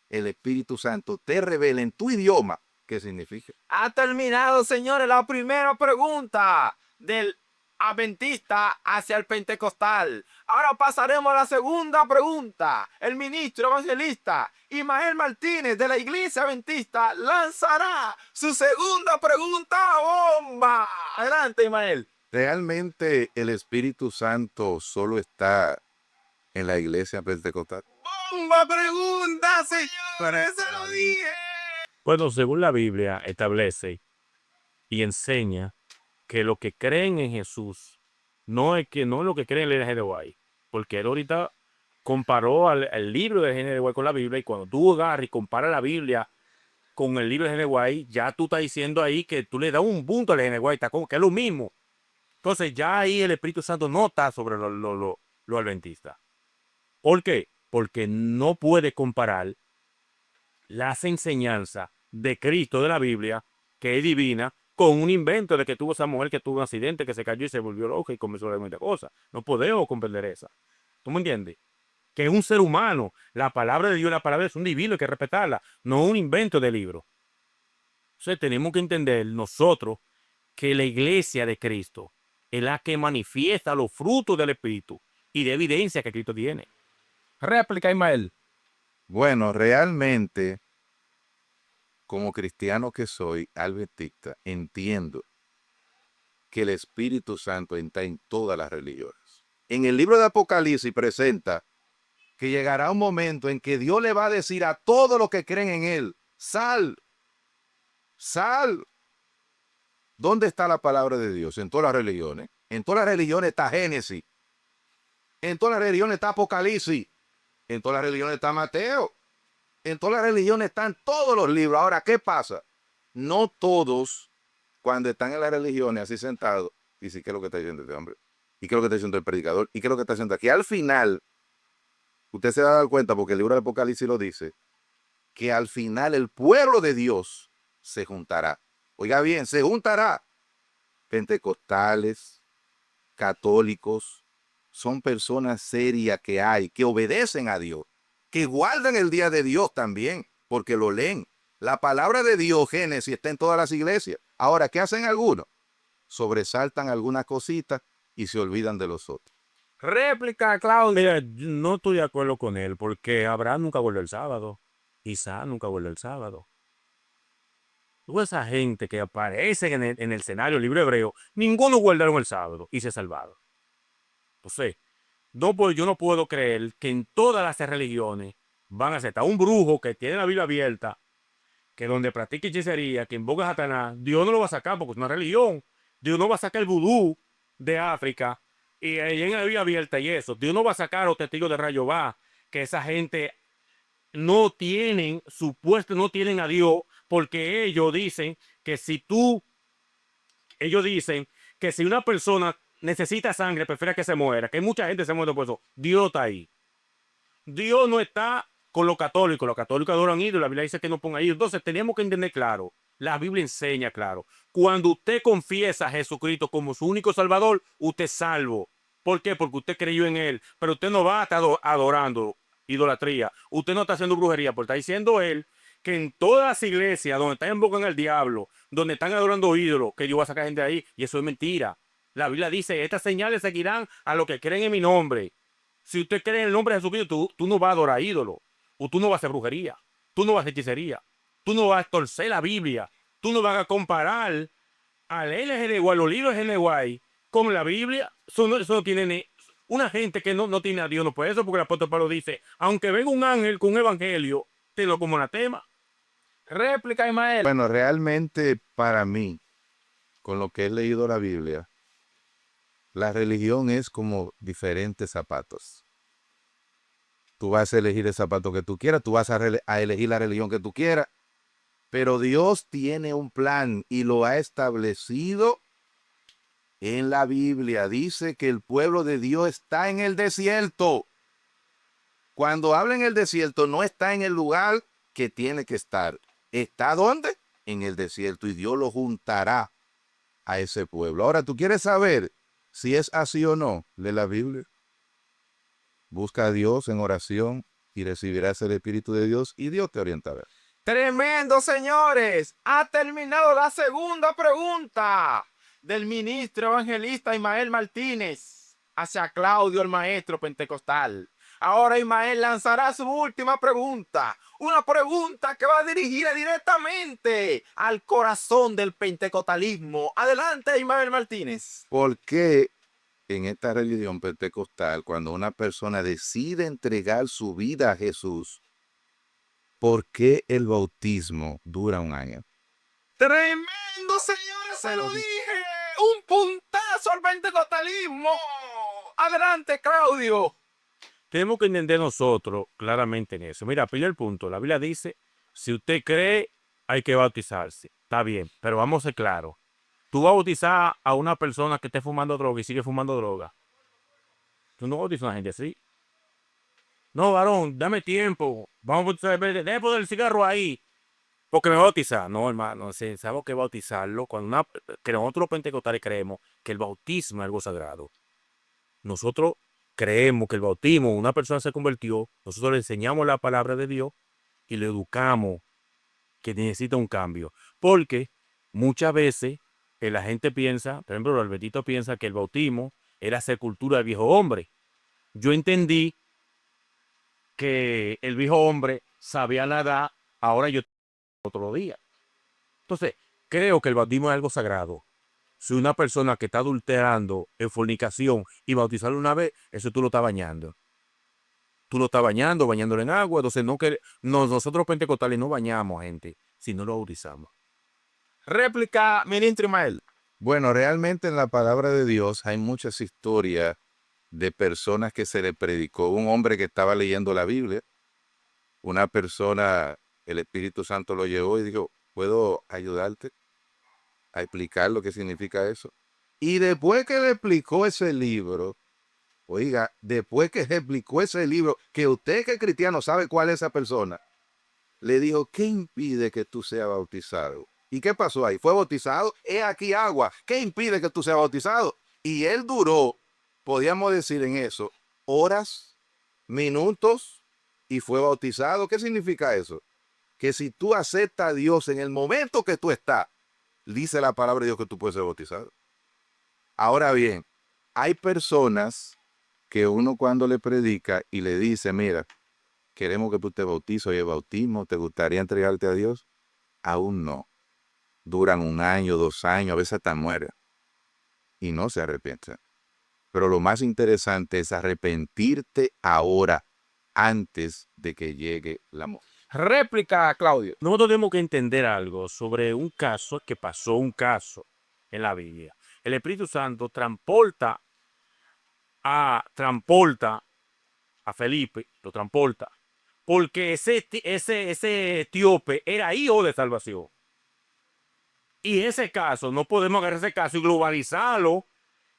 el Espíritu Santo te revela en tu idioma qué significa. Ha terminado, señores, la primera pregunta del adventista hacia el pentecostal. Ahora pasaremos a la segunda pregunta. El ministro evangelista Ismael Martínez de la iglesia adventista lanzará su segunda pregunta bomba. Adelante, Ismael. ¿Realmente el Espíritu Santo solo está en la iglesia pentecostal? Bomba pregunta, señores, se lo dije. Bueno, según la Biblia establece y enseña que lo que creen en Jesús no es lo que creen en el G.D.Y. Porque él ahorita comparó el libro del G.D.Y. con la Biblia, y cuando tú agarras y comparas la Biblia con el libro del G.D.Y., ya tú estás diciendo ahí que tú le das un punto al G.D.Y., que es lo mismo. Entonces ya ahí el Espíritu Santo no está sobre los adventistas. ¿Por qué? Porque no puede comparar las enseñanzas de Cristo de la Biblia, que es divina, con un invento de que tuvo esa mujer que tuvo un accidente, que se cayó y se volvió loca y comenzó a decir cosas. No podemos comprender esa. ¿Tú me entiendes? Que es un ser humano. La palabra de Dios, la palabra es un divino, hay que respetarla, no un invento de libro. Entonces tenemos que entender nosotros que la iglesia de Cristo es la que manifiesta los frutos del Espíritu y de evidencia que Cristo tiene. Réplica, Ismael. Bueno, realmente, como cristiano que soy, adventista, entiendo que el Espíritu Santo está en todas las religiones. En el libro de Apocalipsis presenta que llegará un momento en que Dios le va a decir a todos los que creen en Él, sal, sal. ¿Dónde está la palabra de Dios? En todas las religiones. En todas las religiones está Génesis. En todas las religiones está Apocalipsis. En todas las religiones está Mateo. En todas las religiones están todos los libros. Ahora, ¿qué pasa? No todos, cuando están en las religiones así sentados, dicen, ¿qué es lo que está diciendo este hombre? ¿Y qué es lo que está diciendo el predicador? ¿Y qué es lo que está haciendo aquí? Al final, usted se va a dar cuenta, porque el libro de Apocalipsis lo dice, que al final el pueblo de Dios se juntará. Oiga bien, se juntará. Pentecostales, católicos, son personas serias que hay, que obedecen a Dios, que guardan el día de Dios también, porque lo leen. La palabra de Dios, Génesis, está en todas las iglesias. Ahora, ¿qué hacen algunos? Sobresaltan algunas cositas y se olvidan de los otros. Réplica, Claudio. Mira, no estoy de acuerdo con él, porque Abraham nunca volvió el sábado. Isaac nunca volvió el sábado. Toda esa gente que aparece en el escenario del libro hebreo, ninguno guardaron el sábado y se salvaron. Entonces, yo no puedo creer que en todas las religiones van a aceptar un brujo que tiene la Biblia abierta, que donde practica hechicería, que invoca a Satanás, Dios no lo va a sacar porque es una religión. Dios no va a sacar el vudú de África y en la Biblia abierta y eso. Dios no va a sacar a los testigos de Jehová, que esa gente no tienen no tienen a Dios, porque ellos dicen que si una persona necesita sangre, prefiere que se muera, que mucha gente se muere por eso. Dios está ahí. Dios no está con los católicos adoran ídolos, la Biblia dice que no pongan ídolos. Entonces tenemos que entender claro, la Biblia enseña claro, cuando usted confiesa a Jesucristo como su único salvador, usted es salvo. ¿Por qué? Porque usted creyó en él, pero usted no va a estar adorando idolatría, usted no está haciendo brujería, porque está diciendo él que en todas las iglesias donde están invocando al diablo, donde están adorando ídolos, que Dios va a sacar gente de ahí, y eso es mentira. La Biblia dice, estas señales seguirán a los que creen en mi nombre. Si usted cree en el nombre de Jesucristo, tú no vas a adorar ídolos, o tú no vas a hacer brujería, tú no vas a hacer hechicería, tú no vas a torcer la Biblia, tú no vas a comparar al LGNY, los libros LGNY con la Biblia. Eso no tiene una gente que no tiene a Dios, no puede eso, porque el apóstol Pablo dice, aunque venga un ángel con un evangelio, te lo como anatema. Réplica, Ismael. Bueno, realmente para mí, con lo que he leído la Biblia, la religión es como diferentes zapatos. Tú vas a elegir el zapato que tú quieras, tú vas a elegir la religión que tú quieras, pero Dios tiene un plan y lo ha establecido en la Biblia. Dice que el pueblo de Dios está en el desierto. Cuando habla en el desierto, no está en el lugar que tiene que estar. ¿Está dónde? En el desierto, y Dios lo juntará a ese pueblo. Ahora, ¿tú quieres saber si es así o no? Lee la Biblia. Busca a Dios en oración y recibirás el Espíritu de Dios y Dios te orientará. Tremendo, señores. Ha terminado la segunda pregunta del ministro evangelista Ismael Martínez hacia Claudio, el maestro pentecostal. Ahora Ismael lanzará su última pregunta. Una pregunta que va dirigida directamente al corazón del pentecostalismo. Adelante, Ismael Martínez. ¿Por qué en esta religión pentecostal, cuando una persona decide entregar su vida a Jesús, por qué el bautismo dura un año? Tremendo, señores, se lo dije. Un puntazo al pentecostalismo. Adelante, Claudio. Tenemos que entender nosotros claramente en eso. Mira, primer punto, la Biblia dice, si usted cree, hay que bautizarse. Está bien, pero vamos a ser claros. Tú vas a bautizar a una persona que esté fumando droga y sigue fumando droga. Tú no bautizas a una gente así. No, varón, dame tiempo. Vamos a bautizar, déjame poner el cigarro ahí. Porque me va a bautizar. No, hermano, sabemos que bautizarlo. Que nosotros los pentecostales creemos que el bautismo es algo sagrado. Nosotros creemos que el bautismo, una persona se convirtió, nosotros le enseñamos la palabra de Dios y le educamos que necesita un cambio. Porque muchas veces la gente piensa, por ejemplo, el Albertito piensa que el bautismo era sepultura del viejo hombre. Yo entendí que el viejo hombre sabía nadar, ahora yo otro día. Entonces, creo que el bautismo es algo sagrado. Si una persona que está adulterando en fornicación y bautizarlo una vez, eso tú lo estás bañando. Tú lo estás bañando, bañándolo en agua. Entonces, nosotros pentecostales no bañamos a gente si no lo bautizamos. Réplica, ministro Ismael. Bueno, realmente en la palabra de Dios hay muchas historias de personas que se le predicó. Un hombre que estaba leyendo la Biblia, una persona, el Espíritu Santo lo llevó y dijo, ¿puedo ayudarte a explicar lo que significa eso? Y después que le explicó ese libro, oiga, después que le explicó ese libro, que usted que es cristiano sabe cuál es esa persona, le dijo, ¿qué impide que tú seas bautizado? ¿Y qué pasó ahí? ¿Fue bautizado? Aquí agua. ¿Qué impide que tú seas bautizado? Y él duró, podríamos decir en eso, horas, minutos, y fue bautizado. ¿Qué significa eso? Que si tú aceptas a Dios en el momento que tú estás, dice la palabra de Dios que tú puedes ser bautizado. Ahora bien, hay personas que uno cuando le predica y le dice, mira, queremos que tú te bautices, oye, bautismo, ¿te gustaría entregarte a Dios? Aún no. Duran un año, 2 años, a veces hasta mueren. Y no se arrepienten. Pero lo más interesante es arrepentirte ahora, antes de que llegue la muerte. Réplica, Claudio. Nosotros tenemos que entender algo sobre un caso que pasó, un caso en la Biblia. El Espíritu Santo transporta a Felipe, lo transporta, porque ese etíope era hijo de salvación. Y ese caso, no podemos agarrar ese caso y globalizarlo,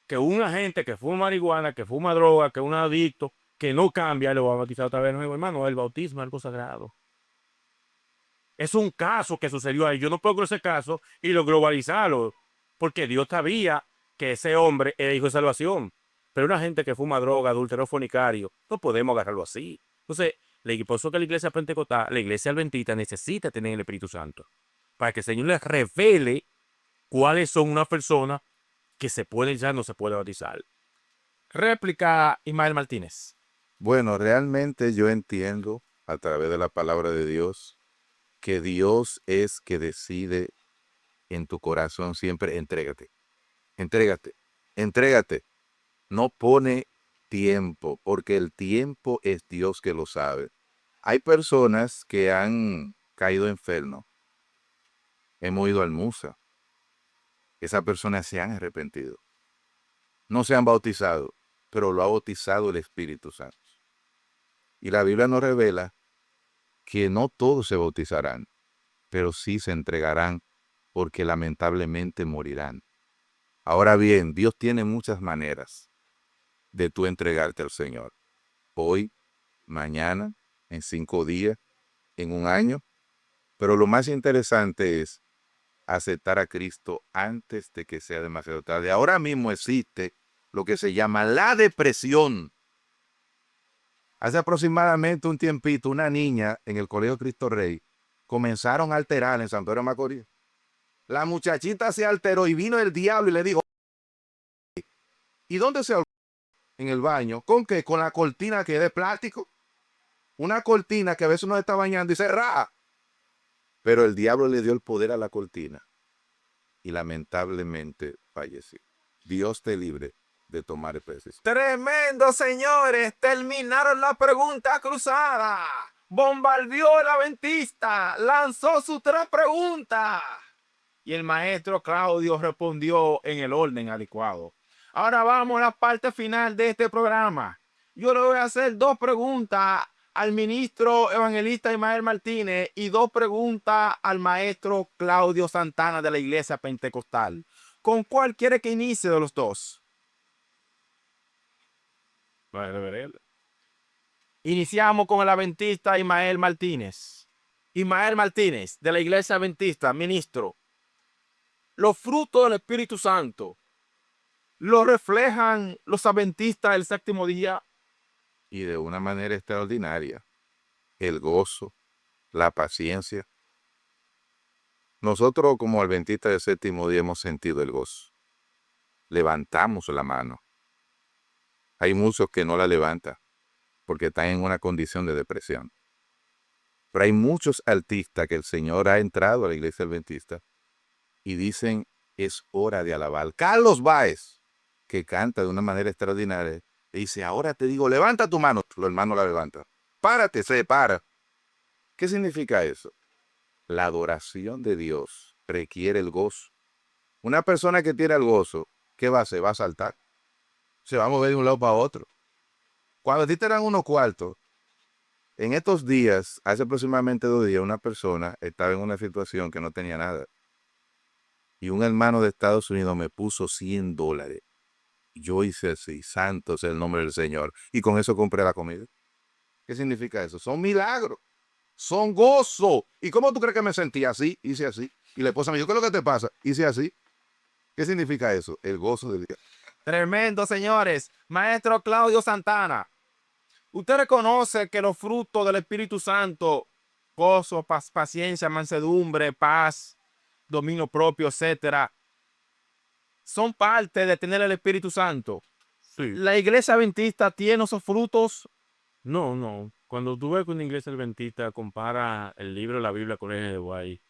que una gente que fuma marihuana, que fuma droga, que es un adicto, que no cambia, lo va a bautizar otra vez nuevo. Hermano, el bautismo es algo sagrado. Es un caso que sucedió ahí. Yo no puedo coger ese caso y lo globalizarlo, porque Dios sabía que ese hombre era hijo de salvación. Pero una gente que fuma droga, adúltero, fornicario, no podemos agarrarlo así. Entonces, por eso que la iglesia pentecostal, la iglesia adventista necesita tener el Espíritu Santo, para que el Señor les revele cuáles son unas personas que se puede ya no se puede bautizar. Réplica Ismael Martínez. Bueno, realmente yo entiendo a través de la palabra de Dios que Dios es que decide en tu corazón siempre entrégate, entrégate, entrégate. No pone tiempo, porque el tiempo es Dios que lo sabe. Hay personas que han caído enfermos. Hemos ido al Musa. Esas personas se han arrepentido. No se han bautizado, pero lo ha bautizado el Espíritu Santo. Y la Biblia nos revela que no todos se bautizarán, pero sí se entregarán porque lamentablemente morirán. Ahora bien, Dios tiene muchas maneras de tú entregarte al Señor. Hoy, mañana, en 5 días, en un año. Pero lo más interesante es aceptar a Cristo antes de que sea demasiado tarde. Ahora mismo existe lo que se llama la depresión. Hace aproximadamente un tiempito, una niña en el Colegio Cristo Rey comenzaron a alterar en San Pedro de Macorís. La muchachita se alteró y vino el diablo y le dijo, ¿y dónde se ahorcó? En el baño. ¿Con qué? Con la cortina que es de plástico. Una cortina que a veces uno está bañando y se raja. Pero el diablo le dio el poder a la cortina y lamentablemente falleció. Dios te libre de tomar esa decisión. Tremendo, señores. Terminaron la pregunta cruzada. Bombardeó el adventista. Lanzó sus 3 preguntas. Y el maestro Claudio respondió en el orden adecuado. Ahora vamos a la parte final de este programa. Yo le voy a hacer 2 preguntas al ministro evangelista Ismael Martínez y 2 preguntas al maestro Claudio Santana de la Iglesia Pentecostal. ¿Con cuál quiere que inicie de los 2? Iniciamos con el adventista Ismael Martínez. Ismael Martínez, de la Iglesia Adventista, ministro. Los frutos del Espíritu Santo, ¿lo reflejan los adventistas del séptimo día? Y de una manera extraordinaria. El gozo, la paciencia. Nosotros como adventistas del séptimo día hemos sentido el gozo. Levantamos la mano. Hay muchos que no la levantan porque están en una condición de depresión. Pero hay muchos artistas que el Señor ha entrado a la iglesia adventista y dicen, es hora de alabar. Carlos Báez, que canta de una manera extraordinaria, dice, ahora te digo, levanta tu mano. Los hermanos la levantan. Párate, se para. ¿Qué significa eso? La adoración de Dios requiere el gozo. Una persona que tiene el gozo, ¿qué va a hacer? Va a saltar. Se va a mover de un lado para otro. Cuando a ti te dan unos cuartos, en estos días, hace aproximadamente 2 días, una persona estaba en una situación que no tenía nada. Y un hermano de Estados Unidos me puso $100. Yo hice así, santo sea el nombre del Señor. Y con eso compré la comida. ¿Qué significa eso? Son milagros. Son gozo. ¿Y cómo tú crees que me sentí? Así, hice así. Y la esposa me dijo, ¿qué es lo que te pasa? Hice así. ¿Qué significa eso? El gozo del día. Tremendo, señores. Maestro Claudio Santana, usted reconoce que los frutos del Espíritu Santo, gozo, paciencia, mansedumbre, paz, dominio propio, etcétera, son parte de tener el Espíritu Santo. Sí. ¿La iglesia adventista tiene esos frutos? No. Cuando tú ves que una iglesia adventista compara el libro de la Biblia con el de White,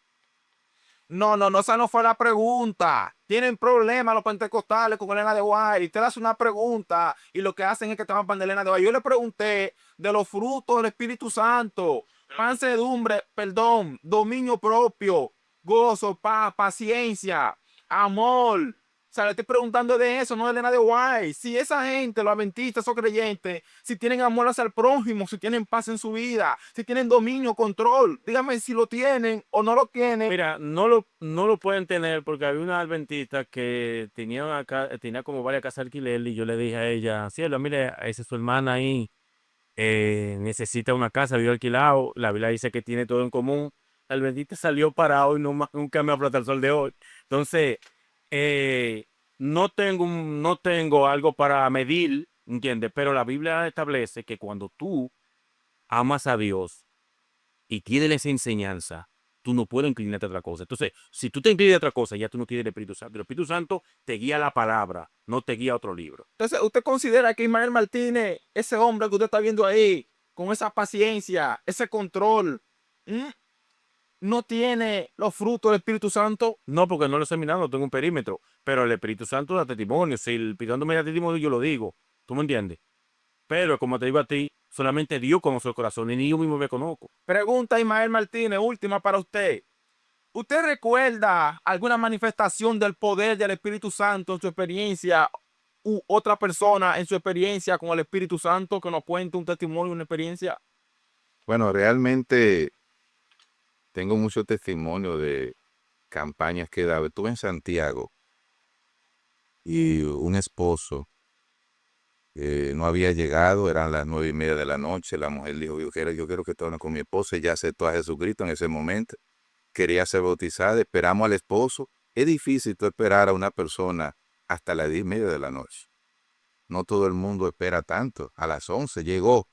No, esa no fue la pregunta. Tienen problemas los pentecostales con Elena de White. Y te das una pregunta y lo que hacen es que te van para Elena de White. Yo le pregunté de los frutos del Espíritu Santo. Mansedumbre, perdón, dominio propio, gozo, paz, paciencia, amor. O sea, le estoy preguntando de eso, no de Elena de White. Si esa gente, los adventistas, esos creyentes, si tienen amor hacia el prójimo, si tienen paz en su vida, si tienen dominio, control, dígame si lo tienen o no lo tienen. mira, no lo pueden tener porque había una adventista que tenía como varias casas de alquiler y yo le dije a ella, cielo, mire, esa es su hermana ahí, necesita una casa, vive alquilado, la Biblia dice que tiene todo en común. La adventista salió parado y nunca me aplata el sol de hoy. Entonces, no tengo algo para medir, ¿entiendes? Pero la Biblia establece que cuando tú amas a Dios y tienes esa enseñanza, tú no puedes inclinarte a otra cosa. Entonces, si tú te inclinas a otra cosa, ya tú no tienes el Espíritu Santo. El Espíritu Santo te guía a la palabra, no te guía a otro libro. Entonces, ¿usted considera que Ismael Martínez, ese hombre que usted está viendo ahí, con esa paciencia, ese control, no tiene los frutos del Espíritu Santo? No, porque no lo he examinado, no tengo un perímetro. Pero el Espíritu Santo da testimonio. Si el Espíritu Santo me da testimonio, yo lo digo. ¿Tú me entiendes? Pero como te digo a ti, solamente Dios conoce el corazón y ni yo mismo me conozco. Pregunta Ismael Martínez, última para usted. ¿Usted recuerda alguna manifestación del poder del Espíritu Santo en su experiencia u otra persona en su experiencia con el Espíritu Santo que nos cuente un testimonio, una experiencia? Bueno, realmente tengo mucho testimonio de campañas que daba. Estuve en Santiago y un esposo no había llegado, eran las 9:30 de la noche. La mujer dijo, yo quiero que tú hables con mi esposa. Ella aceptó a Jesucristo en ese momento. Quería ser bautizada. Esperamos al esposo. Es difícil tú esperar a una persona hasta las 10:30 de la noche. No todo el mundo espera tanto. A las 11 llegó.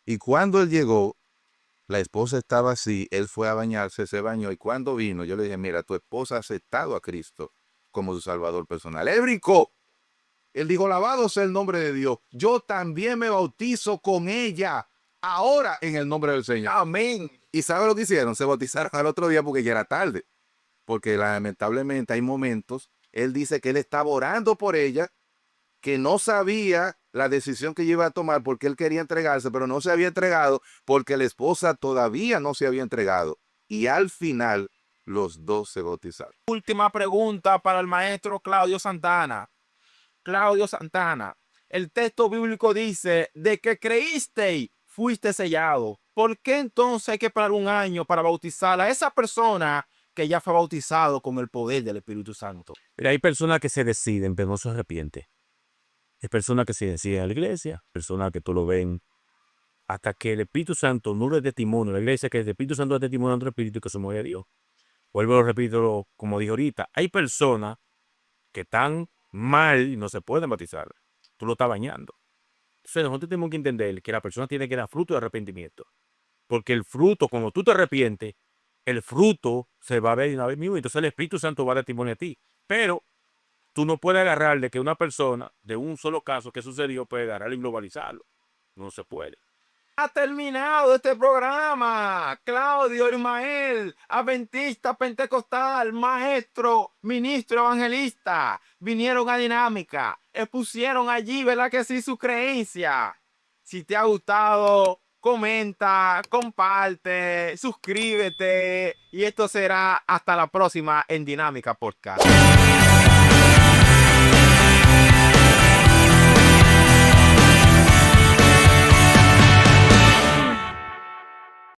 Y cuando él llegó, la esposa estaba así. Él fue a bañarse, se bañó. Y cuando vino, yo le dije, mira, tu esposa ha aceptado a Cristo como su salvador personal. Él brincó. Él dijo, alabado sea el nombre de Dios. Yo también me bautizo con ella ahora en el nombre del Señor. Amén. ¿Y sabe lo que hicieron? Se bautizaron al otro día porque ya era tarde. Porque lamentablemente hay momentos, él dice que él estaba orando por ella, que no sabía la decisión que iba a tomar porque él quería entregarse, pero no se había entregado porque la esposa todavía no se había entregado. Y al final, los dos se bautizaron. Última pregunta para el maestro Claudio Santana. Claudio Santana, el texto bíblico dice, de que creísteis, fuiste sellado. ¿Por qué entonces hay que esperar un año para bautizar a esa persona que ya fue bautizado con el poder del Espíritu Santo? Pero hay personas que se deciden, pero no se arrepienten. Hay personas que se deciden a la iglesia, personas que tú lo ven, hasta que el Espíritu Santo no le dé testimonio. La iglesia que el Espíritu Santo da testimonio a otro espíritu que se mueve a Dios. Vuelvo, lo repito, como dije ahorita, hay personas que están mal y no se pueden bautizar. Tú lo estás bañando. Entonces nosotros tenemos que entender que la persona tiene que dar fruto de arrepentimiento. Porque el fruto, cuando tú te arrepientes, el fruto se va a ver una vez mismo. Entonces el Espíritu Santo va a dar testimonio a ti. Pero tú no puedes agarrar de que una persona, de un solo caso que sucedió, puede agarrarlo y globalizarlo. No se puede. Ha terminado este programa. Claudio Ismael, adventista pentecostal, maestro, ministro evangelista, vinieron a Dinámica, expusieron allí, ¿verdad que sí? Su creencia. Si te ha gustado, comenta, comparte, suscríbete y esto será hasta la próxima en Dinámica Podcast.